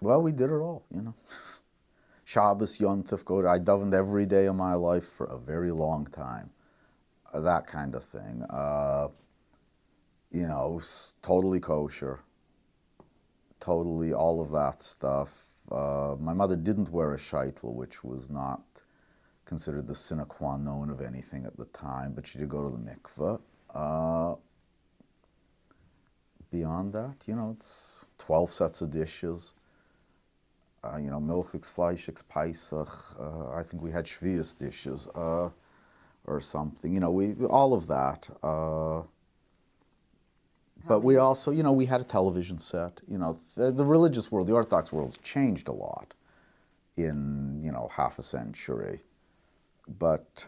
Well, we did it all, Shabbos, Yontif, I davened every day of my life for a very long time. That kind of thing. Totally kosher. Totally all of that stuff. My mother didn't wear a sheitel, which was not considered the sine qua non of anything at the time, but she did go to the mikveh. Beyond that, it's 12 sets of dishes. Milchiks, Fleischiks, Pesach. I think we had Shvius dishes or something. All of that. But we also, we had a television set. The religious world, the Orthodox world, has changed a lot in, half a century. But,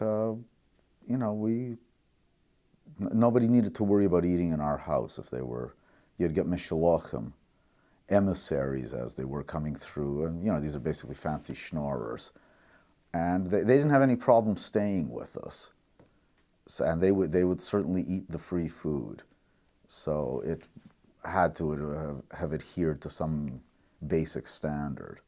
nobody needed to worry about eating in our house if you'd get mishloachim, emissaries as they were coming through. And, these are basically fancy schnorrers. And they didn't have any problem staying with us. And they would certainly eat the free food. So it had to have adhered to some basic standard.